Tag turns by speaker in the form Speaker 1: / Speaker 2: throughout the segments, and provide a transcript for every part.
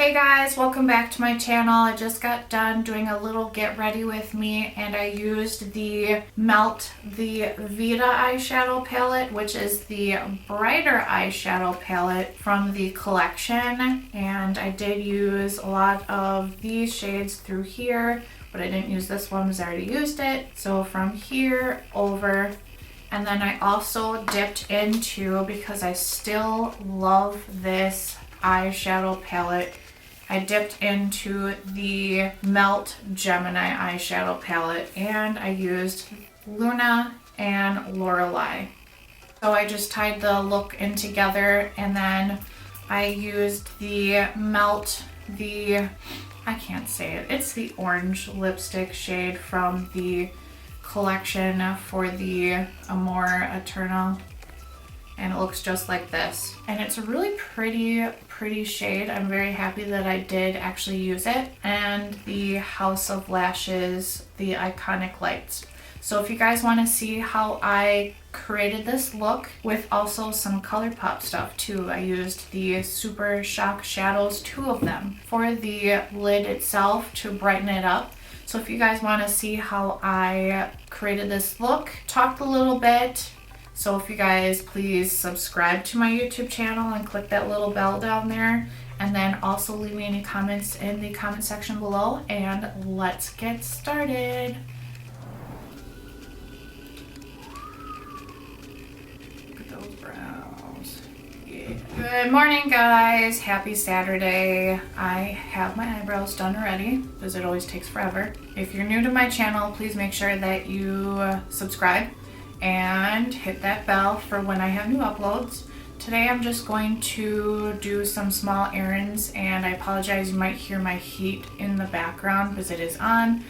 Speaker 1: Hey guys, welcome back to my channel. I just got done doing a little get ready with me and I used the Melt the Vida eyeshadow palette, which is the brighter eyeshadow palette from the collection. And I did use a lot of these shades through here, but I didn't use this one because I already used it. So from here over, and then I also dipped into, because I still love this eyeshadow palette, I dipped into the Melt Gemini eyeshadow palette and I used Luna and Lorelei. So I just tied the look in together and then I used the Melt, I can't say it, it's the orange lipstick shade from the collection for the Amor Eterno. And it looks just like this. And it's a really pretty shade. I'm very happy that I did actually use it. And the House of Lashes, the Iconic Lights. So if you guys want to see how I created this look with also some Colourpop stuff too, I used the Super Shock Shadows, 2 of them, for the lid itself to brighten it up. So if you guys want to see how I created this look, talked a little bit. So if you guys please subscribe to my YouTube channel and click that little bell down there, and then also leave me any comments in the comment section below, and let's get started. Look at those brows. Yeah. Good morning guys, happy Saturday. I have my eyebrows done already because it always takes forever. If you're new to my channel, please make sure that you subscribe and hit that bell for when I have new uploads. Today I'm just going to do some small errands, and I apologize, you might hear my heat in the background because it is on.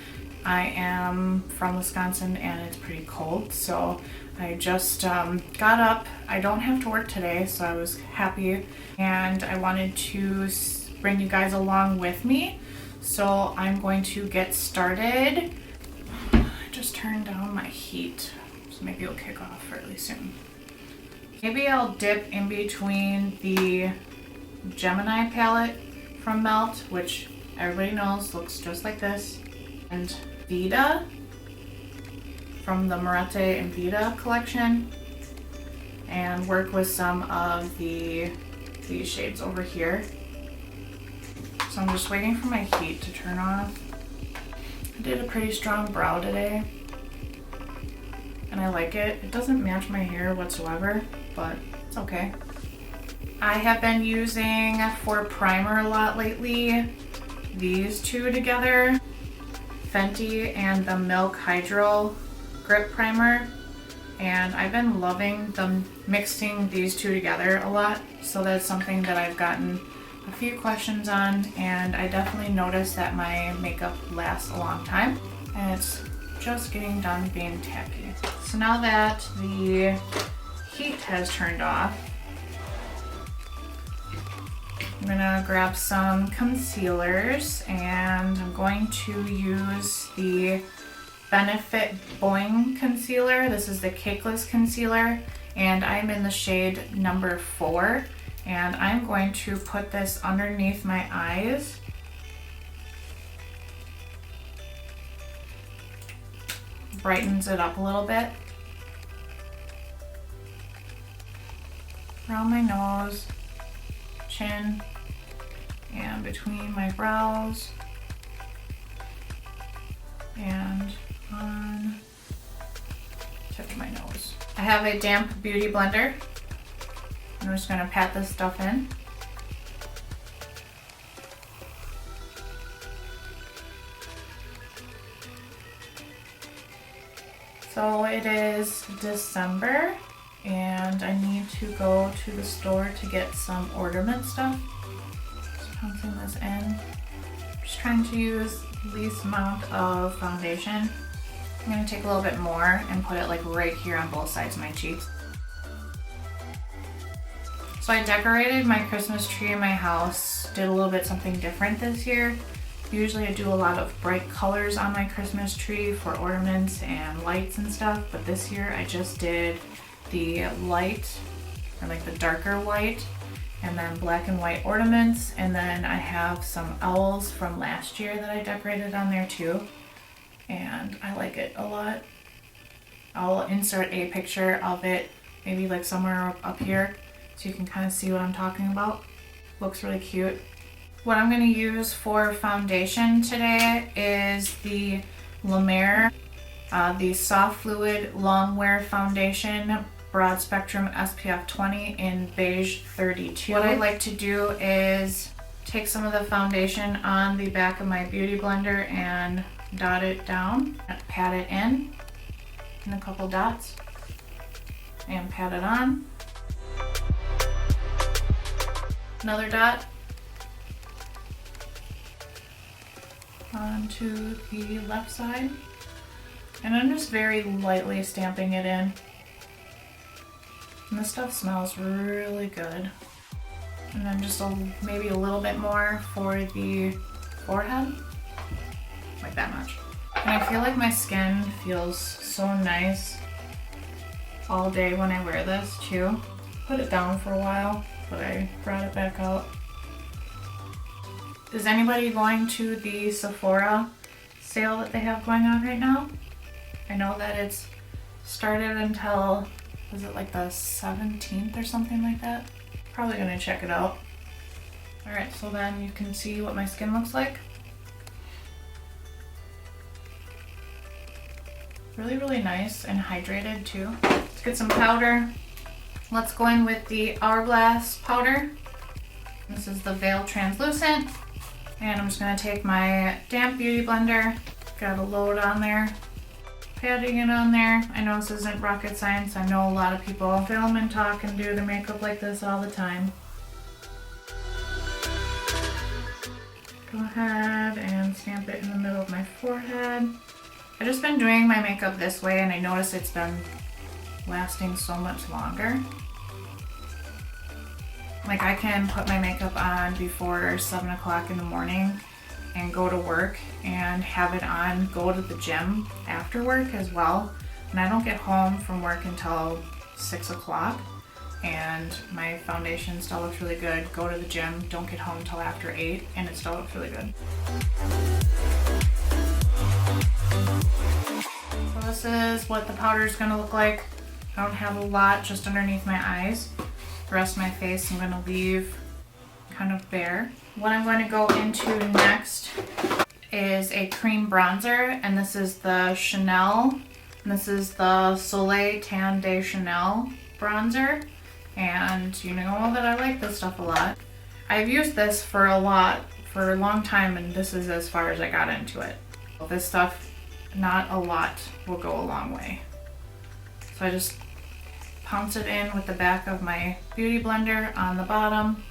Speaker 1: I am from Wisconsin and it's pretty cold, so I just got up. I don't have to work today, so I was happy, and I wanted to bring you guys along with me. So I'm going to get started. I just turned down my heat, so maybe it'll kick off fairly soon. Maybe I'll dip in between the Gemini palette from Melt, which everybody knows looks just like this, and Vida from the Morphe and Vida collection, and work with some of these shades over here. So I'm just waiting for my heat to turn off. I did a pretty strong brow today, and I like it. It doesn't match my hair whatsoever, but it's okay. I have been using for primer a lot lately these 2 together, Fenty and the Milk Hydro Grip Primer, and I've been loving them mixing these 2 together a lot. So that's something that I've gotten a few questions on, and I definitely noticed that my makeup lasts a long time, and it's just getting done being tacky. So now that the heat has turned off, I'm gonna grab some concealers, and I'm going to use the Benefit Boiing concealer. This is the Cakeless concealer, and I'm in the shade number 4, and I'm going to put this underneath my eyes. Brightens it up a little bit. Around my nose, chin, and between my brows, and on tip of my nose. I have a damp beauty blender. I'm just going to pat this stuff in. So it is December, and I need to go to the store to get some ornament stuff. Just pouncing this in. Just trying to use the least amount of foundation. I'm going to take a little bit more and put it like right here on both sides of my cheeks. So I decorated my Christmas tree in my house, did a little bit something different this year. Usually I do a lot of bright colors on my Christmas tree for ornaments and lights and stuff, but this year I just did the light, or like the darker white, and then black and white ornaments, and then I have some owls from last year that I decorated on there too, and I like it a lot. I'll insert a picture of it maybe like somewhere up here so you can kind of see what I'm talking about. Looks really cute. What I'm going to use for foundation today is the La Mer, the Soft Fluid Long Wear Foundation Broad Spectrum SPF 20 in Beige 32. What I like to do is take some of the foundation on the back of my beauty blender and dot it down, pat it in a couple dots, and pat it on. Another dot onto the left side, and I'm just very lightly stamping it in. And this stuff smells really good. And then just maybe a little bit more for the forehead, like that much. And I feel like my skin feels so nice all day when I wear this too. Put it down for a while, but I brought it back out. Is anybody going to the Sephora sale that they have going on right now? I know that it's started until, was it like the 17th or something like that? Probably gonna check it out. Alright, so then you can see what my skin looks like. Really, really nice and hydrated too. Let's get some powder. Let's go in with the Hourglass powder. This is the Veil Translucent. And I'm just going to take my damp beauty blender, got a load on there, patting it on there. I know this isn't rocket science. I know a lot of people film and talk and do their makeup like this all the time. Go ahead and stamp it in the middle of my forehead. I've just been doing my makeup this way, and I notice it's been lasting so much longer. Like, I can put my makeup on before 7 o'clock in the morning and go to work and have it on, go to the gym after work as well. And I don't get home from work until 6 o'clock, and my foundation still looks really good. Go to the gym, don't get home until after 8, and it still looks really good. So this is what the powder is going to look like. I don't have a lot just underneath my eyes. The rest of my face I'm going to leave kind of bare. What I'm going to go into next is a cream bronzer, and this is the Chanel, and this is the Soleil Tan de Chanel bronzer, and you know that I like this stuff a lot. I've used this for a long time, and this is as far as I got into it. This stuff, not a lot, will go a long way. So I just pounce it in with the back of my beauty blender on the bottom,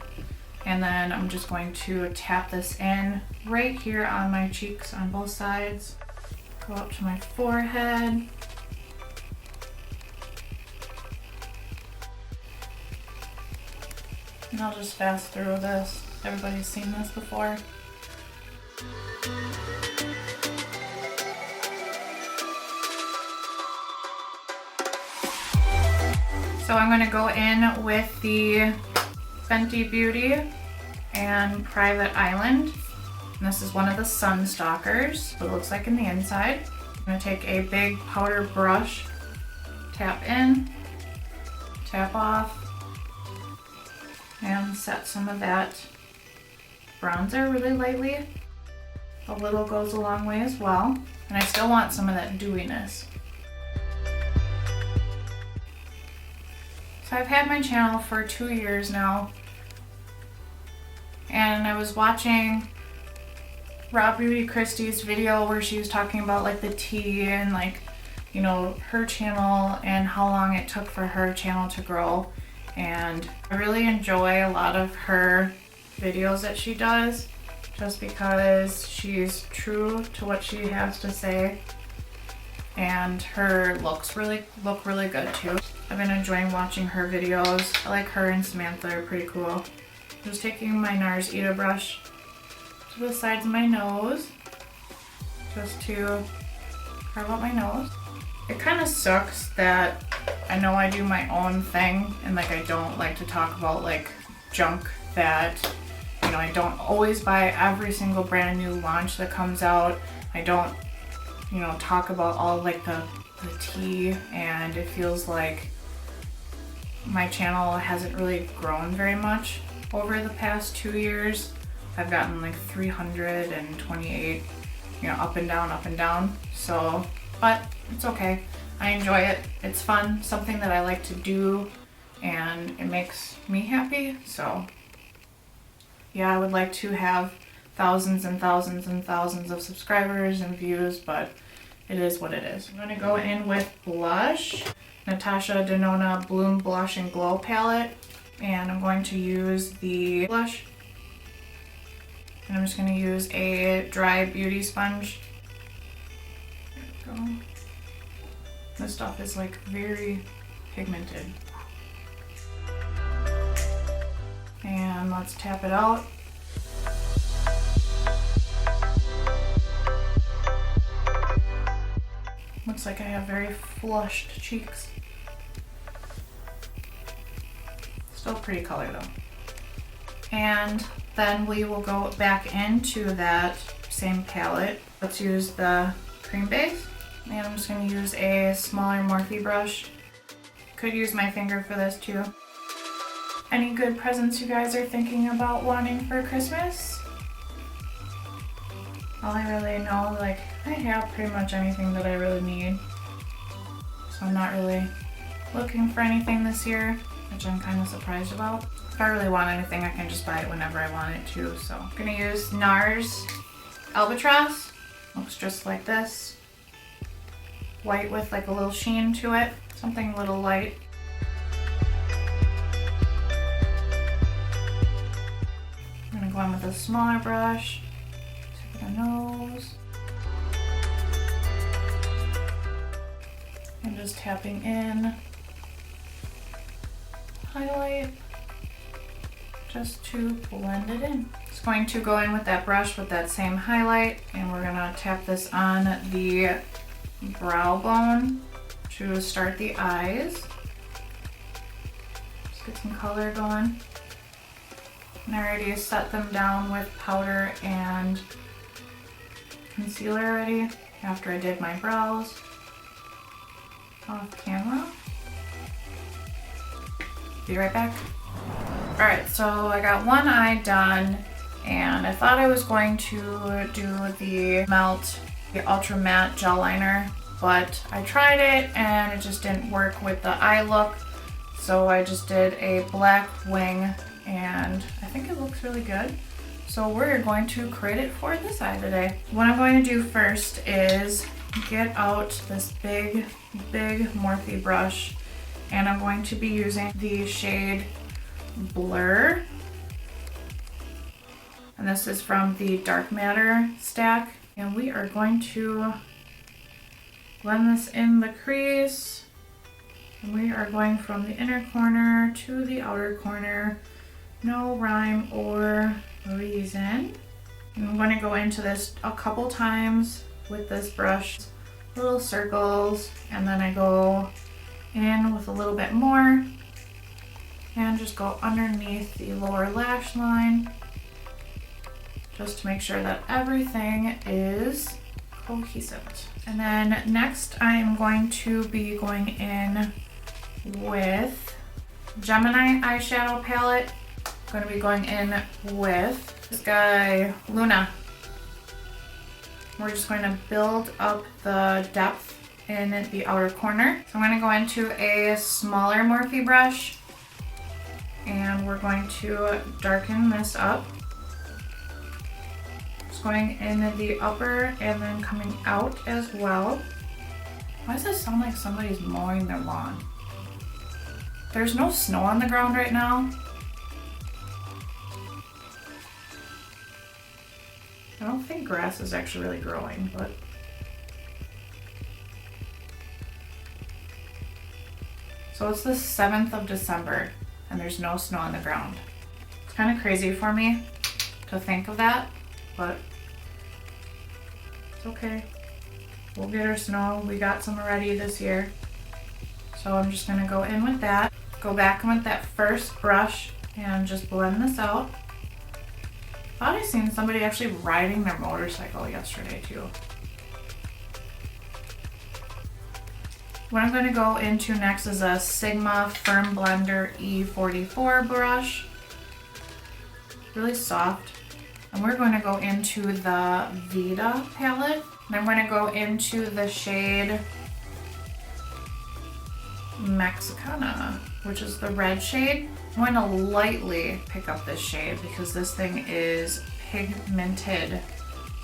Speaker 1: and then I'm just going to tap this in right here on my cheeks on both sides. Go up to my forehead. And I'll just fast through this. Everybody's seen this before. So I'm going to go in with the Fenty Beauty and Private Island. And this is one of the sun stalkers, what it looks like in the inside. I'm going to take a big powder brush, tap in, tap off, and set some of that bronzer really lightly. A little goes a long way as well. And I still want some of that dewiness. So I've had my channel for 2 years now, and I was watching Raw Beauty Christie's video where she was talking about like the tea and like, you know, her channel and how long it took for her channel to grow. And I really enjoy a lot of her videos that she does just because she's true to what she has to say, and her looks look really good too. I've been enjoying watching her videos. I like her and Samantha, are pretty cool. I'm just taking my NARS ITA brush to the sides of my nose just to carve out my nose. It kind of sucks that I know I do my own thing and like I don't like to talk about like junk that, you know, I don't always buy every single brand new launch that comes out. I don't, you know, talk about all like the tea, and it feels like my channel hasn't really grown very much over the past 2 years. I've gotten like 328, you know, up and down. So, but it's okay. I enjoy it. It's fun, something that I like to do, and it makes me happy. So yeah, I would like to have thousands and thousands and thousands of subscribers and views, but it is what it is. I'm gonna go in with blush, Natasha Denona Bloom Blush and Glow palette, and I'm going to use the blush. And I'm just gonna use a dry beauty sponge. There we go. This stuff is like very pigmented. And let's tap it out. Looks like I have very flushed cheeks. Still pretty color though. And then we will go back into that same palette. Let's use the cream base. And I'm just going to use a smaller Morphe brush. Could use my finger for this too. Any good presents you guys are thinking about wanting for Christmas? All I really know, like, I have pretty much anything that I really need. So I'm not really looking for anything this year, which I'm kind of surprised about. If I really want anything, I can just buy it whenever I want it to. So I'm gonna use NARS Albatross. Looks just like this. White with like a little sheen to it. Something a little light. I'm gonna go in with a smaller brush. Tip of the nose. And just tapping in. Highlight. Just to blend it in. Just going to go in with that brush with that same highlight, and we're gonna tap this on the brow bone to start the eyes. Just get some color going. And I already set them down with powder and concealer already after I did my brows off camera. Be right back. Alright, so I got one eye done, and I thought I was going to do the Ultra Matte Gel Liner, but I tried it and it just didn't work with the eye look, so I just did a black wing, and I think it looks really good. So we're going to create it for this eye today. What I'm going to do first is get out this big Morphe brush, and I'm going to be using the shade Blurr, and this is from the Dark Matter stack, and we are going to blend this in the crease, and we are going from the inner corner to the outer corner, no rhyme or reason. And I'm going to go into this a couple times with this brush, little circles, and then I go in with a little bit more and just go underneath the lower lash line just to make sure that everything is cohesive. And then next I'm going to be going in with Gemini eyeshadow palette. I'm going to be going in with this guy, Luna. We're just going to build up the depth in the outer corner. So I'm going to go into a smaller Morphe brush, and we're going to darken this up. Just going in the upper and then coming out as well. Why does it sound like somebody's mowing their lawn? There's no snow on the ground right now. I don't think grass is actually really growing, but so it's the 7th of December and there's no snow on the ground. It's kind of crazy for me to think of that, but it's okay. We'll get our snow. We got some already this year. So I'm just gonna go in with that. Go back in with that first brush and just blend this out. Thought I seen somebody actually riding their motorcycle yesterday too. What I'm going to go into next is a Sigma Firm Blender E44 brush. Really soft. And we're going to go into the Vida palette. And I'm going to go into the shade Mexicana, which is the red shade. I'm going to lightly pick up this shade because this thing is pigmented.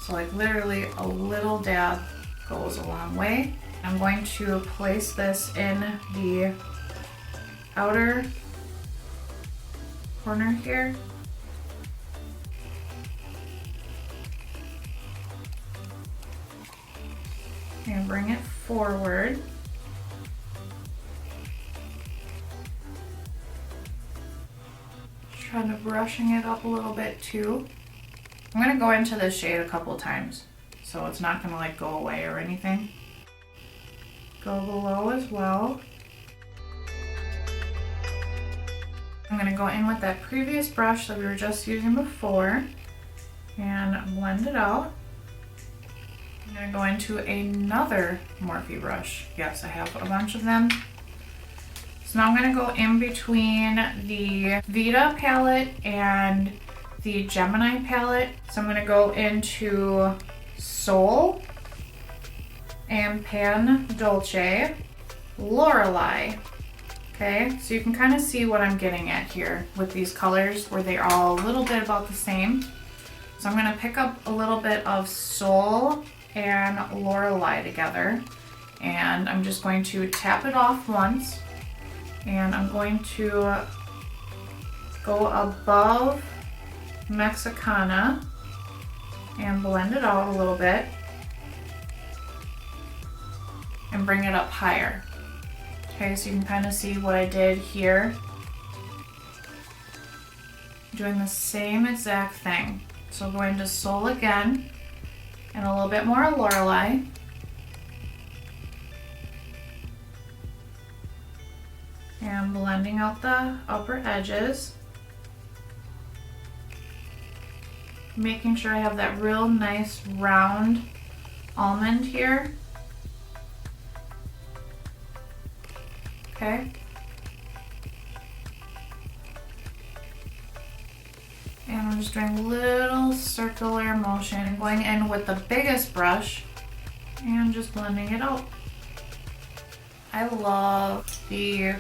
Speaker 1: So like literally a little dab goes a long way. I'm going to place this in the outer corner here. And bring it forward. Just kind of brushing it up a little bit too. I'm going to go into this shade a couple times, so it's not going to like go away or anything. Go below as well. I'm going to go in with that previous brush that we were just using before and blend it out. I'm going to go into another Morphe brush. Yes, I have a bunch of them. So now I'm going to go in between the Vida palette and the Gemini palette. So I'm going to go into Soul and Pan Dolce, Lorelei. Okay, so you can kind of see what I'm getting at here with these colors where they're all a little bit about the same. So I'm going to pick up a little bit of Soul and Lorelei together, and I'm just going to tap it off once, and I'm going to go above Mexicana and blend it out a little bit and bring it up higher. Okay, so you can kind of see what I did here. Doing the same exact thing. So going to Soul again and a little bit more Lorelei. And blending out the upper edges. Making sure I have that real nice round almond here. Okay. And I'm just doing a little circular motion, going in with the biggest brush and just blending it out. I love the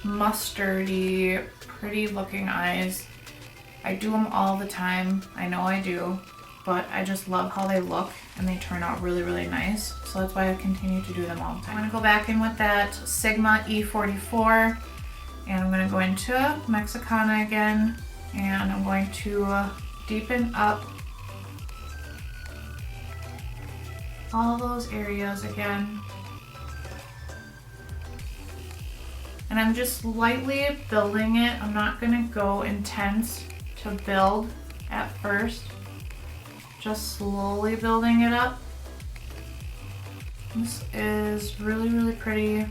Speaker 1: mustardy, pretty looking eyes. I do them all the time. I know I do, but I just love how they look and they turn out really, really nice. So that's why I continue to do them all the time. I'm gonna go back in with that Sigma E44 and I'm gonna go into Mexicana again and I'm going to deepen up all those areas again. And I'm just lightly building it. I'm not gonna go intense to build at first. Just slowly building it up. This is really, really pretty.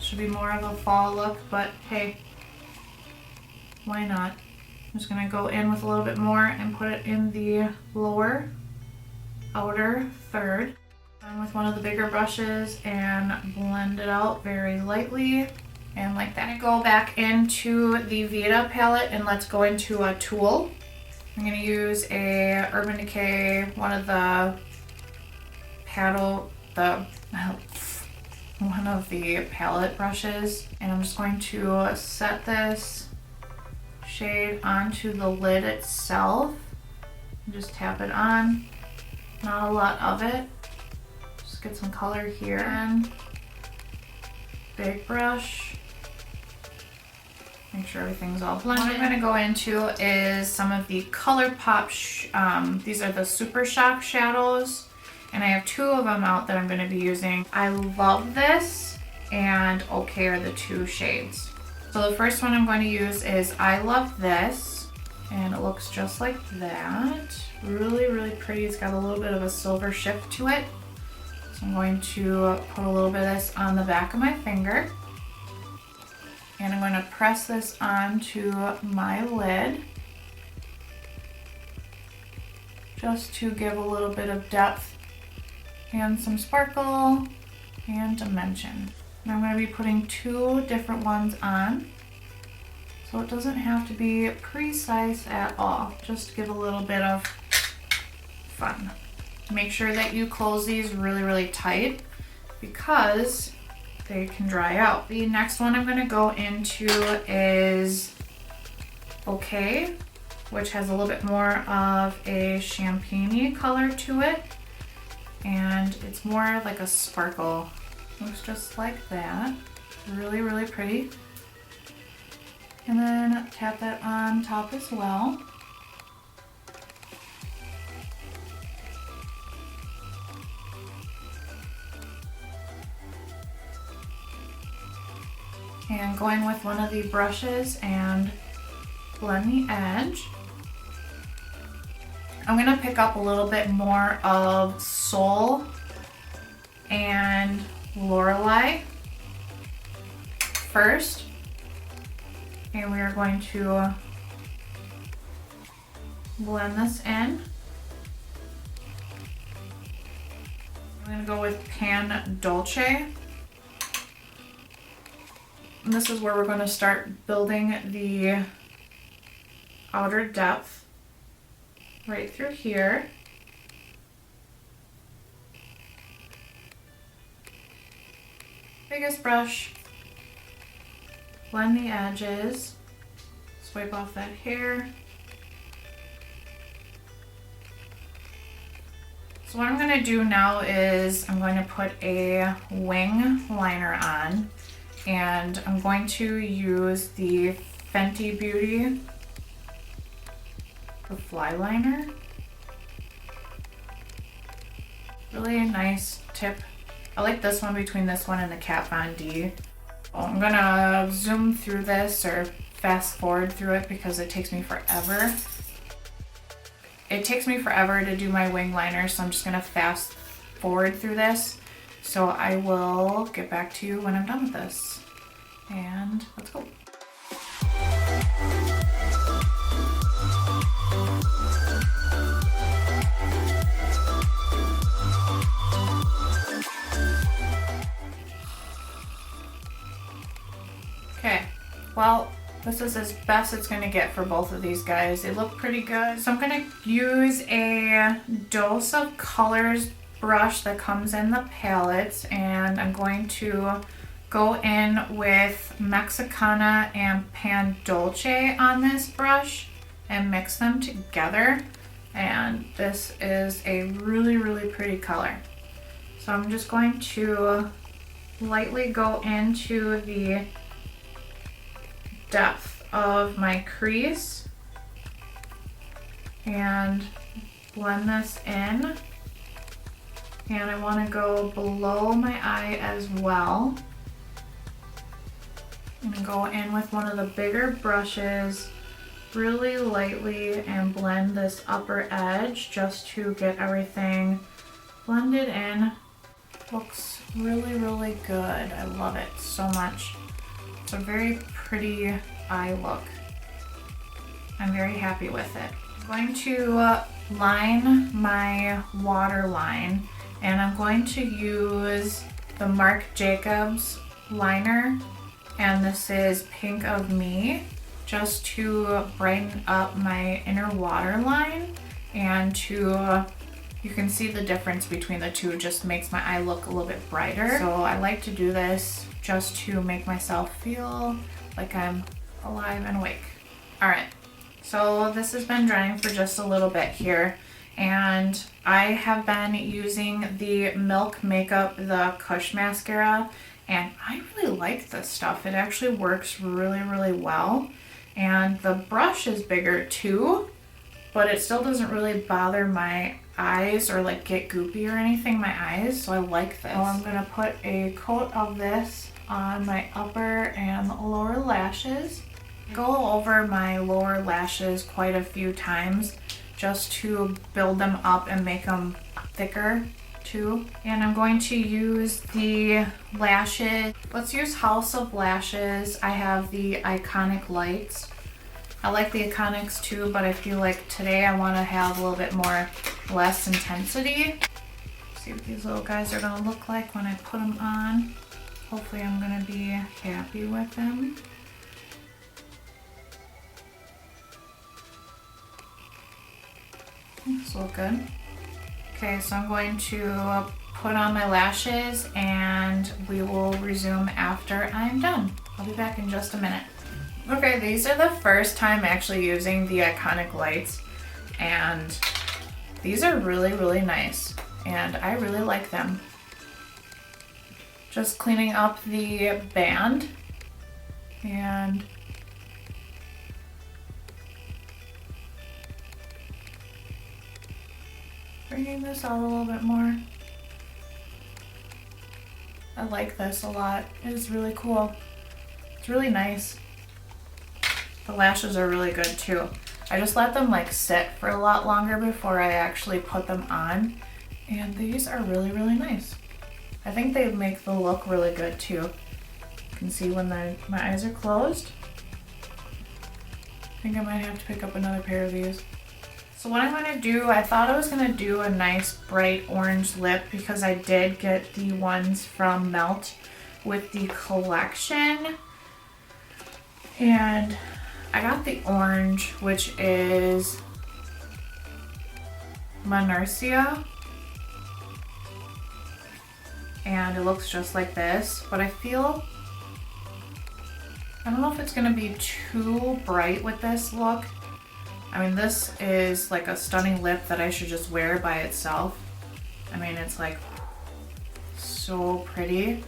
Speaker 1: Should be more of a fall look, but hey, why not? I'm just gonna go in with a little bit more and put it in the lower outer third. And with one of the bigger brushes and blend it out very lightly. And like that. I'm gonna go back into the Vida palette and let's go into a tool. I'm gonna use a Urban Decay, one of the palette brushes, and I'm just going to set this shade onto the lid itself and just tap it on. Not a lot of it. Just get some color here. And big brush. Make sure everything's all blended. What I'm going to go into is some of the Colourpop, these are the Super Shock shadows, and I have two of them out that I'm going to be using. I love this and Okay are the two shades. So the first one I'm going to use is I Love This, and it looks just like that. Really, really pretty. It's got a little bit of a silver shift to it. So I'm going to put a little bit of this on the back of my finger. And I'm going to press this onto my lid just to give a little bit of depth and some sparkle and dimension. And I'm going to be putting 2 different ones on, so it doesn't have to be precise at all, just to give a little bit of fun. Make sure that you close these really tight because they can dry out. The next one I'm going to go into is Decay, which has a little bit more of a champagne-y color to it, and it's more like a sparkle. Looks just like that. Really pretty. And then tap that on top as well. And going with one of the brushes and blend the edge. I'm gonna pick up a little bit more of Soul and Lorelei first. And we are going to blend this in. I'm gonna go with Pan Dolce. And this is where we're going to start building the outer depth right through here. Biggest brush, blend the edges, swipe off that hair. So what I'm going to do now is I'm going to put a wing liner on. And I'm going to use the Fenty Beauty, the Flyliner. Really nice tip. I like this one between this one and the Kat Von D. I'm gonna zoom through this or fast forward through it because it takes me forever. It takes me forever to do my wing liner, so I'm just gonna fast forward through this. So I will get back to you when I'm done with this. And let's go. Okay, well, this is as best it's gonna get for both of these guys. They look pretty good. So I'm gonna use a Dose of Colors brush that comes in the palettes, and I'm going to go in with Mexicana and Pan Dolce on this brush and mix them together. And this is a really pretty color. So I'm just going to lightly go into the depth of my crease and blend this in. And I want to go below my eye as well. I'm going to go in with one of the bigger brushes really lightly and blend this upper edge just to get everything blended in. Looks really good. I love it so much. It's a very pretty eye look. I'm very happy with it. I'm going to line my waterline, and I'm going to use the Marc Jacobs liner, and this is Pink of Me, just to brighten up my inner waterline, and to, you can see the difference between the two, just makes my eye look a little bit brighter. So I like to do this just to make myself feel like I'm alive and awake. All right, so this has been drying for just a little bit here, and I have been using the Milk Makeup, the Kush Mascara, and I really like this stuff. It actually works really well, and the brush is bigger too, but it still doesn't really bother my eyes or like get goopy or anything in my eyes, so I like this. So I'm gonna put a coat of this on my upper and lower lashes. Go over my lower lashes quite a few times just to build them up and make them thicker too. And I'm going to use the lashes. Let's use House of Lashes. I have the Iconic Lights. I like the Iconics too, but I feel like today I want to have a little bit more, less intensity. See what these little guys are going to look like when I put them on. Hopefully I'm going to be happy with them. These look good. Okay, so I'm going to put on my lashes and we will resume after I'm done. I'll be back in just a minute. Okay, these are the first time actually using the Iconic Lights, and these are really, really nice, and I really like them. Just cleaning up the band and bringing this out a little bit more. I like this a lot. It is really cool. It's really nice. The lashes are really good too. I just let them like sit for a lot longer before I actually put them on, and these are really, really nice. I think they make the look really good too. You can see when my eyes are closed. I think I might have to pick up another pair of these. So what I'm going to do, I thought I was going to do a nice bright orange lip because I did get the ones from Melt with the collection. And I got the orange, which is Manercia. And it looks just like this, but I don't know if it's gonna be too bright with this look. I mean, this is like a stunning lip that I should just wear by itself. I mean, it's like so pretty.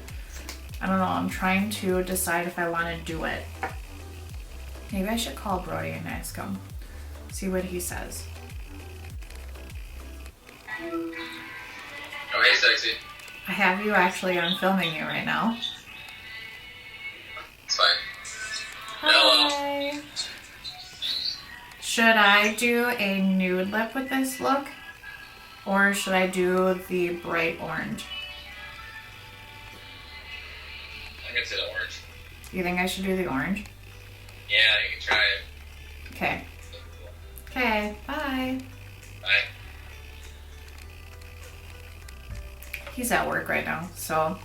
Speaker 1: I don't know, I'm trying to decide if I wanna do it. Maybe I should call Brody and ask him, see what he says.
Speaker 2: Oh, hey, sexy.
Speaker 1: I have you actually on filming you right now.
Speaker 2: It's fine.
Speaker 1: Hi. Hello. Should I do a nude lip with this look? Or should I do the bright orange?
Speaker 2: I'm gonna say the orange.
Speaker 1: You think I should do the orange?
Speaker 2: Yeah, you can try it.
Speaker 1: Okay. Okay, bye.
Speaker 2: Bye.
Speaker 1: He's at work right now, so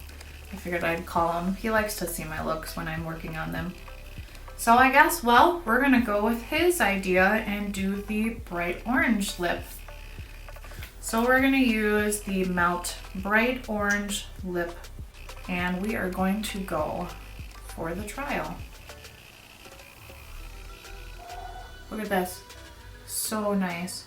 Speaker 1: I figured I'd call him. He likes to see my looks when I'm working on them. So I guess, well, we're gonna go with his idea and do the bright orange lip. So we're gonna use the Melt Bright Orange Lip, and we are going to go for the trial. Look at this, so nice.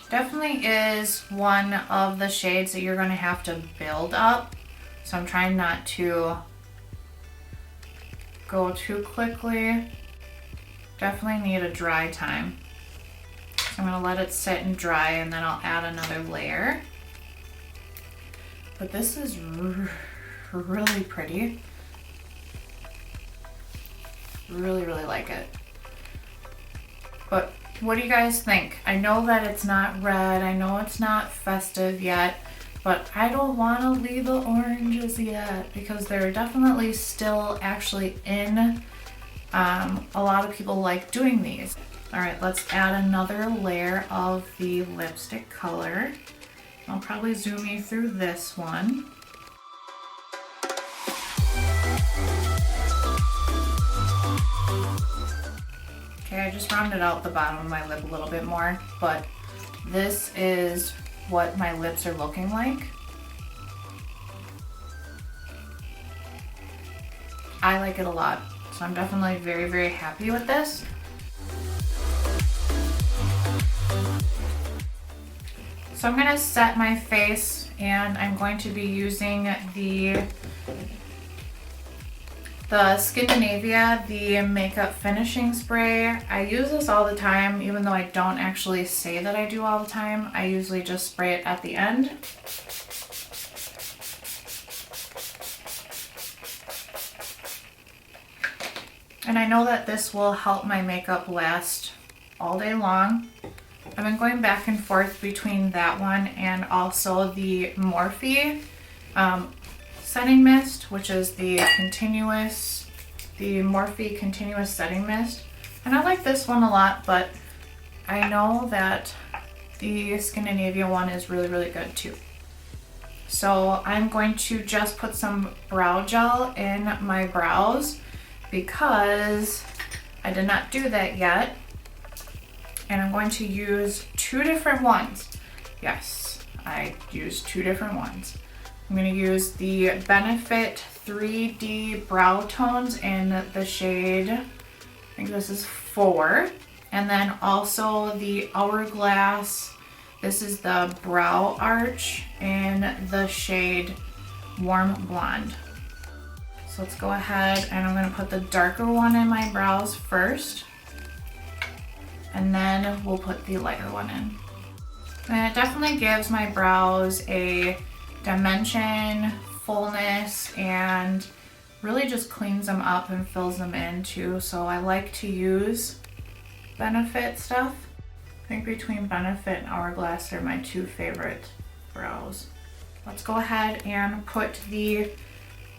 Speaker 1: Definitely is one of the shades that you're going to have to build up, so I'm trying not to go too quickly. Definitely need a dry time, so I'm going to let it sit and dry and then I'll add another layer. But this is really pretty. Really, really like it. But what do you guys think? I know that it's not red, I know it's not festive yet, but I don't want to leave the oranges yet because they're definitely still actually in. A lot of people like doing these. All right, let's add another layer of the lipstick color. I'll probably zoom you through this one. Okay, I just rounded out the bottom of my lip a little bit more, but this is what my lips are looking like. I like it a lot, so I'm definitely very, very happy with this. So I'm gonna set my face and I'm going to be using the the Scandinavia, the makeup finishing spray. I use this all the time, even though I don't actually say that I do all the time. I usually just spray it at the end. And I know that this will help my makeup last all day long. I've been going back and forth between that one and also the Morphe setting mist, which is the Morphe continuous setting mist. And I like this one a lot, but I know that the Scandinavia one is really, really good too. So I'm going to just put some brow gel in my brows because I did not do that yet. And I'm going to use two different ones. Yes, I used two different ones. I'm going to use the Benefit 3D Brow Tones in the shade, I think this is 4. And then also the Hourglass, this is the Brow Arch in the shade Warm Blonde. So let's go ahead and I'm going to put the darker one in my brows first. And then we'll put the lighter one in. And it definitely gives my brows a dimension, fullness, and really just cleans them up and fills them in too. So I like to use Benefit stuff. I think between Benefit and Hourglass are my two favorite brows. Let's go ahead and put the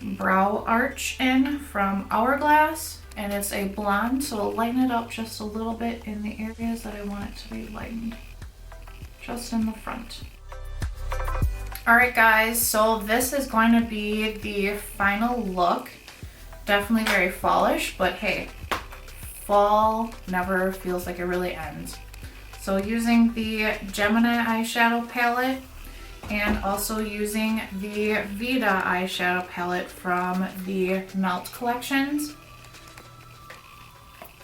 Speaker 1: Brow Arch in from Hourglass. And it's a blonde, so I'll lighten it up just a little bit in the areas that I want it to be lightened. Just in the front. Alright guys, so this is going to be the final look. Definitely very fallish, but hey, fall never feels like it really ends. So using the Gemini eyeshadow palette and also using the Vida eyeshadow palette from the Melt collections.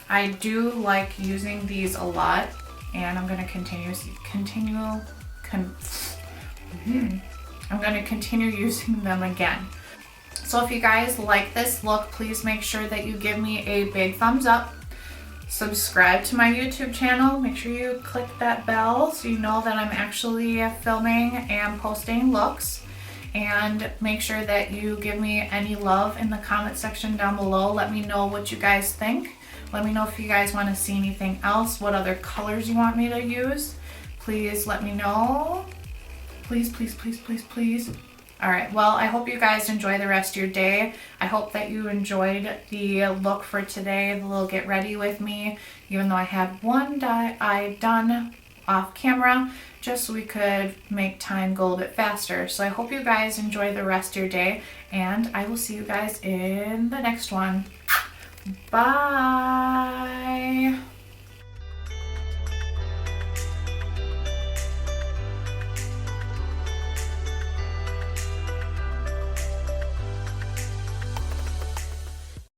Speaker 1: I do like using these a lot, and I'm going to continue using them again. So if you guys like this look, please make sure that you give me a big thumbs up. Subscribe to my YouTube channel. Make sure you click that bell so you know that I'm actually filming and posting looks. And make sure that you give me any love in the comment section down below. Let me know what you guys think. Let me know if you guys want to see anything else, what other colors you want me to use. Please let me know. Please, please, please, please, please. Alright, well, I hope you guys enjoy the rest of your day. I hope that you enjoyed the look for today, the little get ready with me, even though I had one eye done off camera, just so we could make time go a little bit faster. So I hope you guys enjoy the rest of your day, and I will see you guys in the next one. Bye!